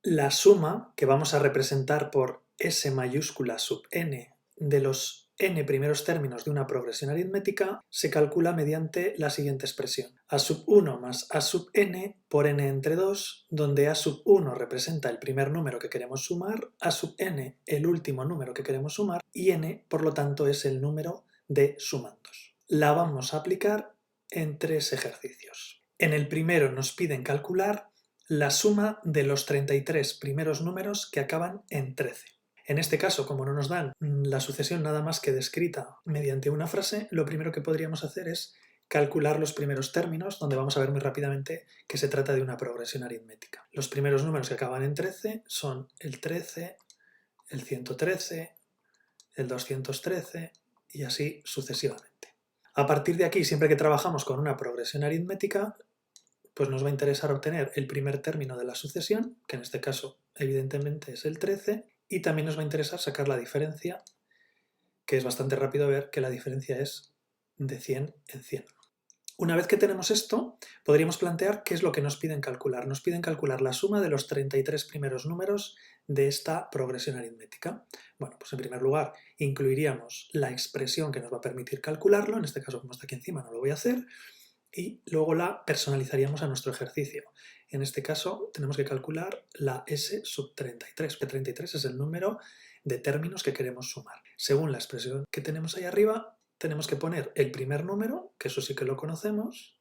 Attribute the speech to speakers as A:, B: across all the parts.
A: La suma que vamos a representar por S mayúscula sub n de los n primeros términos de una progresión aritmética se calcula mediante la siguiente expresión: a sub 1 más a sub n por n entre 2, donde a sub 1 representa el primer número que queremos sumar, a sub n el último número que queremos sumar y n, por lo tanto, es el número de sumandos. La vamos a aplicar en 3 ejercicios. En el primero nos piden calcular la suma de los 33 primeros números que acaban en 13. En este caso, como no nos dan la sucesión nada más que descrita mediante una frase, lo primero que podríamos hacer es calcular los primeros términos, donde vamos a ver muy rápidamente que se trata de una progresión aritmética. Los primeros números que acaban en 13 son el 13, el 113, el 213 y así sucesivamente. A partir de aquí, siempre que trabajamos con una progresión aritmética, pues nos va a interesar obtener el primer término de la sucesión, que en este caso evidentemente es el 13, y también nos va a interesar sacar la diferencia, que es bastante rápido ver que la diferencia es de 100 en 100. Una vez que tenemos esto, podríamos plantear qué es lo que nos piden calcular. Nos piden calcular la suma de los 33 primeros números de esta progresión aritmética. Bueno, pues en primer lugar incluiríamos la expresión que nos va a permitir calcularlo, en este caso como está aquí encima no lo voy a hacer, y luego la personalizaríamos a nuestro ejercicio. En este caso tenemos que calcular la S sub 33, que 33 es el número de términos que queremos sumar. Según la expresión que tenemos ahí arriba, tenemos que poner el primer número, que eso sí que lo conocemos.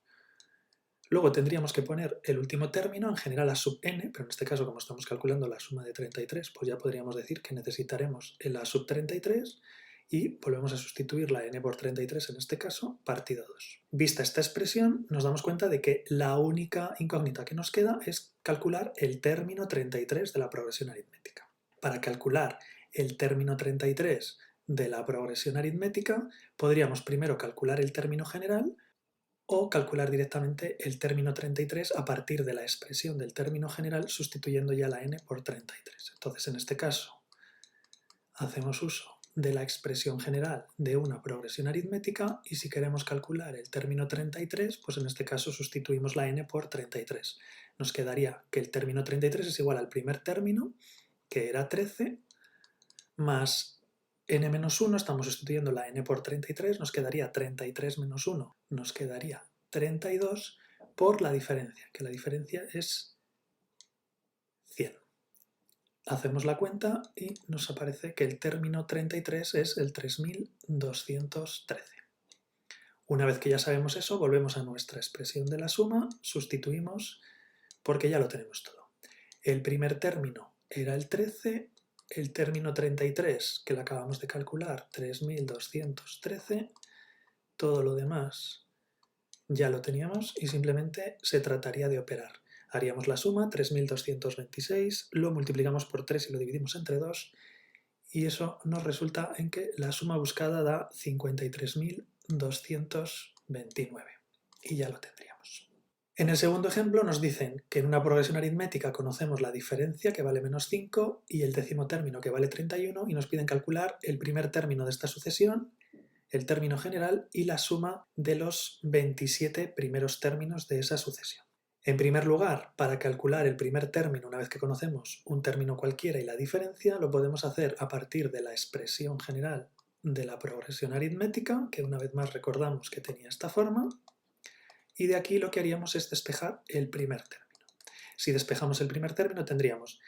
A: Luego tendríamos que poner el último término, en general a sub n, pero en este caso como estamos calculando la suma de 33, pues ya podríamos decir que necesitaremos el a sub 33 y volvemos a sustituir la n por 33 en este caso, partido 2. Vista esta expresión, nos damos cuenta de que la única incógnita que nos queda es calcular el término 33 de la progresión aritmética. Para calcular el término 33 de la progresión aritmética, podríamos primero calcular el término general o calcular directamente el término 33 a partir de la expresión del término general sustituyendo ya la n por 33. Entonces, en este caso, hacemos uso de la expresión general de una progresión aritmética y si queremos calcular el término 33, pues en este caso sustituimos la n por 33. Nos quedaría que el término 33 es igual al primer término, que era 13, más n-1, estamos sustituyendo la n por 33, nos quedaría 33 menos 1, nos quedaría 32 por la diferencia, que la diferencia es 100. Hacemos la cuenta y nos aparece que el término 33 es el 3213. Una vez que ya sabemos eso, volvemos a nuestra expresión de la suma, sustituimos porque ya lo tenemos todo. El primer término era el 13, el término 33, que lo acabamos de calcular, 3213, todo lo demás ya lo teníamos y simplemente se trataría de operar. Haríamos la suma, 3226, lo multiplicamos por 3 y lo dividimos entre 2 y eso nos resulta en que la suma buscada da 53.229 y ya lo tendríamos. En el segundo ejemplo nos dicen que en una progresión aritmética conocemos la diferencia que vale menos 5 y el décimo término que vale 31 y nos piden calcular el primer término de esta sucesión, el término general y la suma de los 27 primeros términos de esa sucesión. En primer lugar, para calcular el primer término, una vez que conocemos un término cualquiera y la diferencia, lo podemos hacer a partir de la expresión general de la progresión aritmética, que una vez más recordamos que tenía esta forma, y de aquí lo que haríamos es despejar el primer término. Si despejamos el primer término tendríamos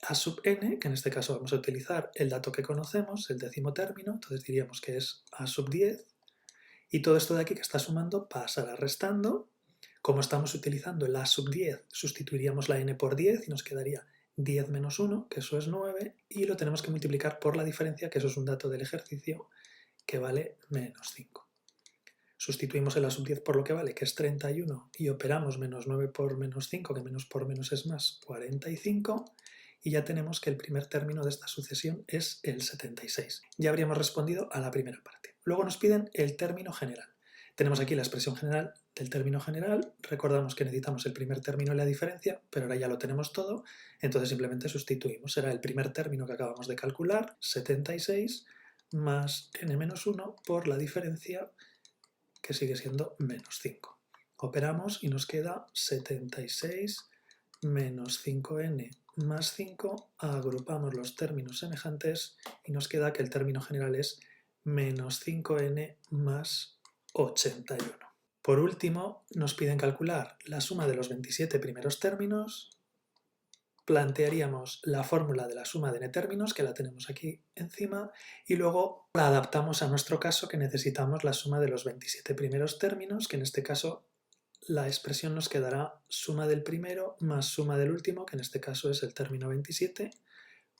A: a sub n, que en este caso vamos a utilizar el dato que conocemos, el décimo término, entonces diríamos que es a sub 10, y todo esto de aquí que está sumando pasará restando. Como estamos utilizando el a sub 10, sustituiríamos la n por 10 y nos quedaría 10 menos 1, que eso es 9, y lo tenemos que multiplicar por la diferencia, que eso es un dato del ejercicio, que vale menos 5. Sustituimos el a sub 10 por lo que vale, que es 31, y operamos menos 9 por menos 5, que menos por menos es más, 45, y ya tenemos que el primer término de esta sucesión es el 76. Ya habríamos respondido a la primera parte. Luego nos piden el término general. Tenemos aquí la expresión general del término general, recordamos que necesitamos el primer término y la diferencia, pero ahora ya lo tenemos todo, entonces simplemente sustituimos. Será el primer término que acabamos de calcular, 76, más n-1 por la diferencia, que sigue siendo menos 5. Operamos y nos queda 76 menos 5n más 5, agrupamos los términos semejantes y nos queda que el término general es menos 5n más 81. Por último, nos piden calcular la suma de los 27 primeros términos. Plantearíamos la fórmula de la suma de n términos, que la tenemos aquí encima, y luego la adaptamos a nuestro caso, que necesitamos la suma de los 27 primeros términos, que en este caso la expresión nos quedará suma del primero más suma del último, que en este caso es el término 27,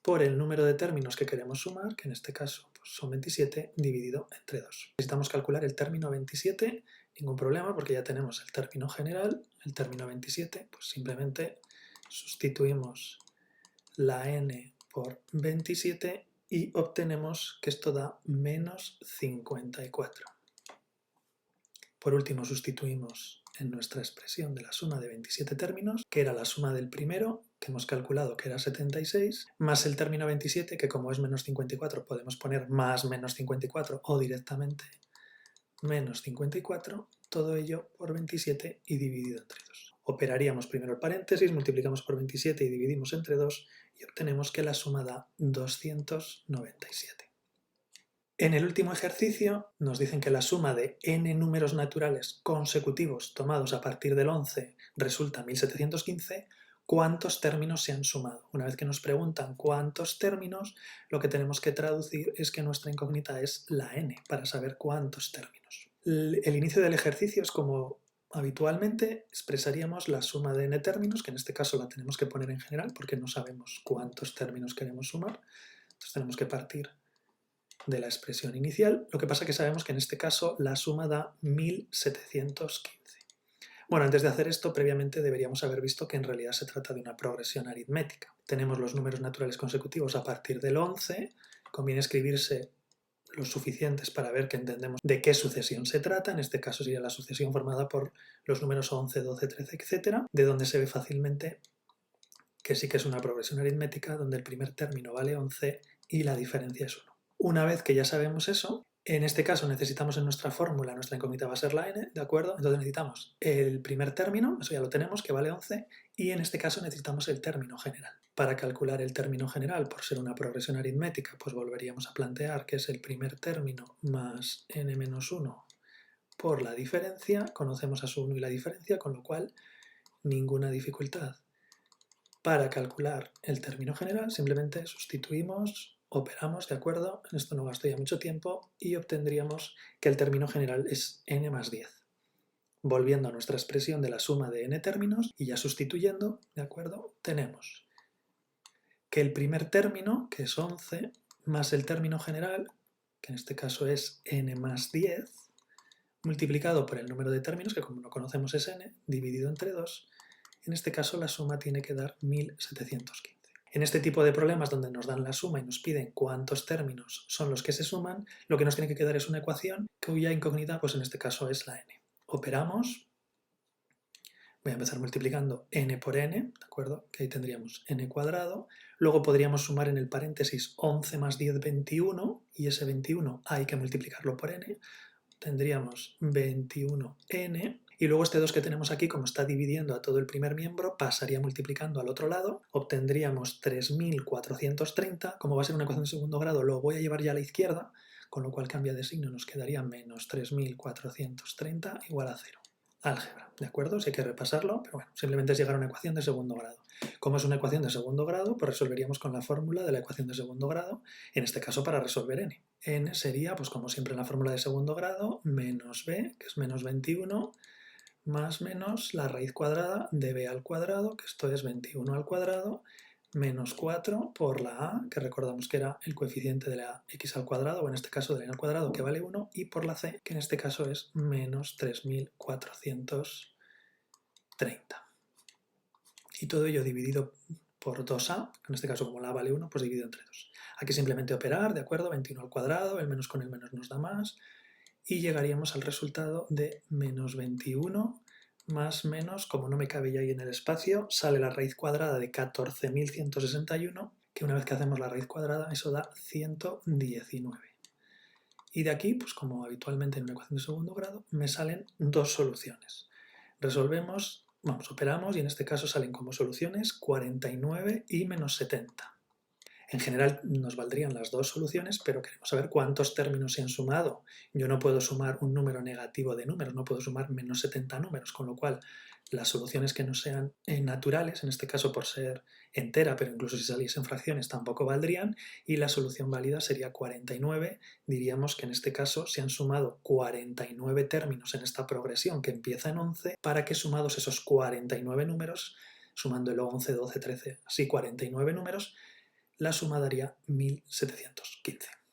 A: por el número de términos que queremos sumar, que en este caso pues, son 27, dividido entre 2. Necesitamos calcular el término 27, ningún problema porque ya tenemos el término general, el término 27, pues simplemente sustituimos la n por 27 y obtenemos que esto da menos 54. Por último, sustituimos en nuestra expresión de la suma de 27 términos, que era la suma del primero, que hemos calculado que era 76, más el término 27, que como es menos 54 podemos poner más menos 54 o directamente menos 54, todo ello por 27 y dividido entre 2. Operaríamos primero el paréntesis, multiplicamos por 27 y dividimos entre 2 y obtenemos que la suma da 297. En el último ejercicio nos dicen que la suma de n números naturales consecutivos tomados a partir del 11 resulta 1715. ¿Cuántos términos se han sumado? Una vez que nos preguntan cuántos términos, lo que tenemos que traducir es que nuestra incógnita es la n, para saber cuántos términos. El inicio del ejercicio es como habitualmente expresaríamos la suma de n términos, que en este caso la tenemos que poner en general porque no sabemos cuántos términos queremos sumar. Entonces tenemos que partir de la expresión inicial. Lo que pasa es que sabemos que en este caso la suma da 1715. Bueno, antes de hacer esto, previamente deberíamos haber visto que en realidad se trata de una progresión aritmética. Tenemos los números naturales consecutivos a partir del 11, conviene escribirse los suficientes para ver que entendemos de qué sucesión se trata. En este caso sería la sucesión formada por los números 11, 12, 13, etc., de donde se ve fácilmente que sí que es una progresión aritmética donde el primer término vale 11 y la diferencia es 1. Una vez que ya sabemos eso, en este caso necesitamos en nuestra fórmula, nuestra incógnita va a ser la n, ¿de acuerdo? Entonces necesitamos el primer término, eso ya lo tenemos, que vale 11, y en este caso necesitamos el término general. Para calcular el término general, por ser una progresión aritmética, pues volveríamos a plantear que es el primer término más n-1 por la diferencia, conocemos a su 1 y la diferencia, con lo cual ninguna dificultad. Para calcular el término general simplemente sustituimos, operamos, ¿de acuerdo? En esto no gasto ya mucho tiempo y obtendríamos que el término general es n más 10. Volviendo a nuestra expresión de la suma de n términos y ya sustituyendo, ¿de acuerdo? Tenemos que el primer término, que es 11, más el término general, que en este caso es n más 10, multiplicado por el número de términos, que como no conocemos es n, dividido entre 2, en este caso la suma tiene que dar 1715. En este tipo de problemas donde nos dan la suma y nos piden cuántos términos son los que se suman, lo que nos tiene que quedar es una ecuación cuya incógnita, pues en este caso es la n. Operamos, voy a empezar multiplicando n por n, ¿de acuerdo? Que ahí tendríamos n cuadrado, luego podríamos sumar en el paréntesis 11 más 10, 21, y ese 21 hay que multiplicarlo por n, tendríamos 21n, y luego este 2 que tenemos aquí, como está dividiendo a todo el primer miembro, pasaría multiplicando al otro lado, obtendríamos 3430, como va a ser una ecuación de segundo grado, lo voy a llevar ya a la izquierda, con lo cual cambia de signo, nos quedaría menos 3430 igual a 0. Álgebra, ¿de acuerdo? Si hay que repasarlo, pero bueno, simplemente es llegar a una ecuación de segundo grado. Como es una ecuación de segundo grado, pues resolveríamos con la fórmula de la ecuación de segundo grado, en este caso para resolver n. N sería, pues como siempre en la fórmula de segundo grado, menos b, que es menos 21, más menos la raíz cuadrada de b al cuadrado, que esto es 21 al cuadrado, menos 4 por la a, que recordamos que era el coeficiente de la x al cuadrado, o en este caso de la n al cuadrado, que vale 1, y por la c, que en este caso es menos 3430. Y todo ello dividido por 2a, en este caso como la a vale 1, pues dividido entre 2. Aquí simplemente operar, ¿de acuerdo? 21 al cuadrado, el menos con el menos nos da más, y llegaríamos al resultado de menos 21 más menos, como no me cabe ya ahí en el espacio, sale la raíz cuadrada de 14.161, que una vez que hacemos la raíz cuadrada, eso da 119. Y de aquí, pues como habitualmente en una ecuación de segundo grado, me salen dos soluciones. Resolvemos Vamos, operamos y en este caso salen como soluciones 49 y menos 70. En general nos valdrían las dos soluciones, pero queremos saber cuántos términos se han sumado. Yo no puedo sumar un número negativo de números, no puedo sumar menos 70 números, con lo cual las soluciones que no sean naturales, en este caso por ser entera, pero incluso si saliesen fracciones tampoco valdrían, y la solución válida sería 49. Diríamos que en este caso se han sumado 49 términos en esta progresión que empieza en 11, para que sumados esos 49 números, sumando el 11, 12, 13, así 49 números, la suma daría 1715.